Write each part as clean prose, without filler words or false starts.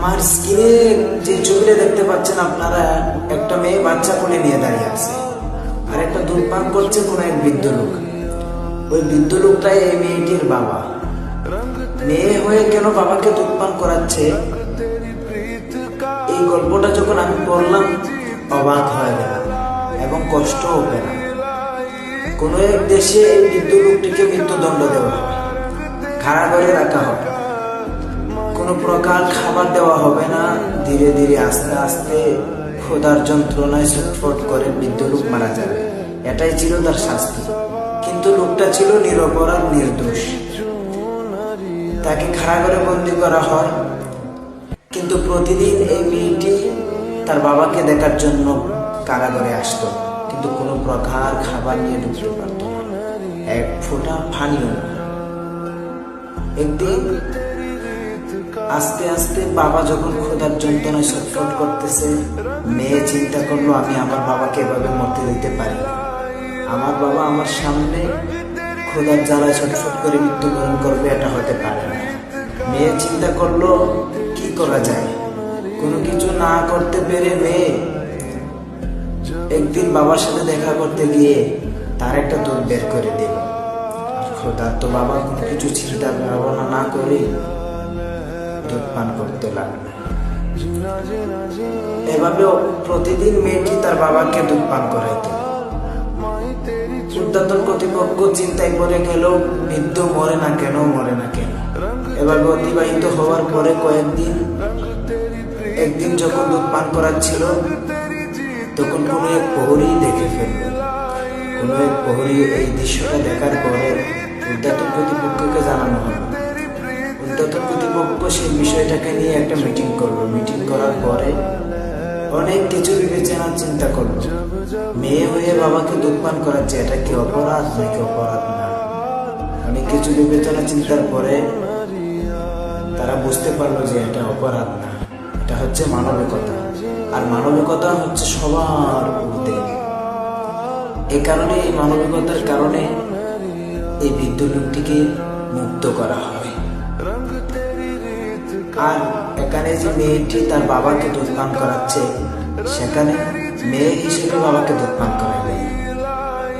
আমার স্ক্রিনে যে ছবিটা দেখতে পাচ্ছেন আপনারা, একটা মেয়ে বাচ্চা কোলে নিয়ে দাঁড়িয়ে আছে আর একটা দুধ পান করছে কোন এক বৃদ্ধ লোক। ওই বৃদ্ধ লোকটাই এই মেয়েটির বাবা। মেয়ে হয়ে কেন বাবাকে দুধ পান করাচ্ছে, এই গল্পটা যখন আমি পড়লাম অবাক হয়ে গেলাম এবং কষ্টও পেলাম। কোন এক দেশে এই বৃদ্ধ লোকটিকে মৃত্যুদণ্ড দেওয়া হয়, কারাগারে রাখা হবে, কোনো প্রকার খাবার দেওয়া হবে না। ধীরে ধীরে আস্তে আস্তে ক্ষুধার যন্ত্রণায় ছটফট করে বৃদ্ধ লোক মারা যাবে, এটাই ছিল তার শাস্তি। কিন্তু লোকটা ছিল নিরপরাধ, নির্দোষ। তাকে কারাগারে বন্দী করা হয়। কিন্তু প্রতিদিন এই মেয়েটি তার বাবাকে দেখার জন্য কারাগারে আসতো, কিন্তু কোনো প্রকার খাবার নিয়ে ঢুকতে পারত না, এক ফোঁটা পানিও না। একদিন আস্তে আস্তে বাবা যখন ক্ষুধার যন্ত্রণায় ছটফট করতেছে, মেয়ে চিন্তা করলো আমি আমার বাবাকে এভাবে মরতে দিতে পারি না। আমার বাবা আমার সামনে ক্ষুধার জ্বালায় ছটফট করে মৃত্যুবরণ করবে, এটা হতে পারে না। মেয়ে চিন্তা করলো কি করা যায়। কোনো কিছু না করতে পেরে মেয়ে একদিন বাবার সাথে দেখা করতে গিয়ে তার একটা দুধ বের করে দিল। ক্ষুধার তো বাবা কোনো কিছু চিন্তা ভাবনা না করে দুধ পান করতে লাগলো। এভাবে প্রতিদিন মেয়েটি তার বাবাকে দুধ পান করাইত। উদ্যাতন কর্তৃপক্ষ চিন্তায় পড়ে গেল, বৃদ্ধ মরে না কেন, মরে না কেন। এভাবে অতিবাহিত হওয়ার পরে একদিন যখন দুধ পান করাচ্ছিল, তখন কোনো এক প্রহরী দেখে ফেলল। কোনো এক প্রহরী এই দৃশ্যটা দেখার পরে উদ্যাতন কর্তৃপক্ষকে জানানো হলো। উদ্যাতন কর্তৃপক্ষ সেই বিষয়টাকে নিয়ে একটা মিটিং করলো। মিটিং করার পরে অনেক কিছু বিবেচনা চিন্তা করলো। মেয়ে হয়ে বাবাকে দুধ পান করাচ্ছে, এটা কি অপরাধ নাকি অপরাধ না। অনেক কিছু বিবেচনা চিন্তার পরে তারা বুঝতে পারলো যে এটা অপরাধ না, এটা হচ্ছে মানবিকতা। আর মানবিকতা হচ্ছে সবার ঊর্ধ্বে। এই কারণে, এই মানবিকতার কারণে এই বৃদ্ধ লোকটিকে মুক্ত করা হয়। আর এখানে যে মেয়েটি তার বাবাকে দুধ পান করাচ্ছে, সেখানে মেয়ে হিসেবে বাবাকে দুধ পান করাবে,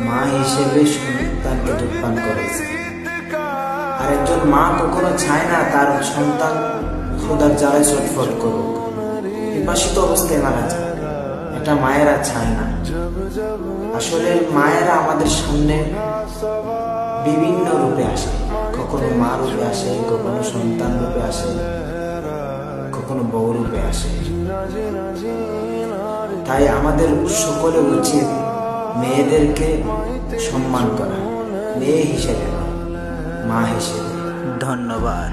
মা হিসেবে সন্তানকে দুধ পান করেছে। আর একজন মা কখনো চায় না তার সন্তান ক্ষুধার জ্বালায় ছটফট করুক, পিপাসিত অবস্থায় মারা যায়। এটা মায়েরা চায় না। আসলে মায়েরা আমাদের সামনে বিভিন্ন রূপে আসে, কখনো মা রূপে আসে, কখনো সন্তান রূপে আসে, কখনো বউ রূপে আসে। তাই আমাদের সকলে উচিত মেয়েদেরকে সম্মান করা, মেয়ে হিসেবে না, মা হিসেবে। ধন্যবাদ।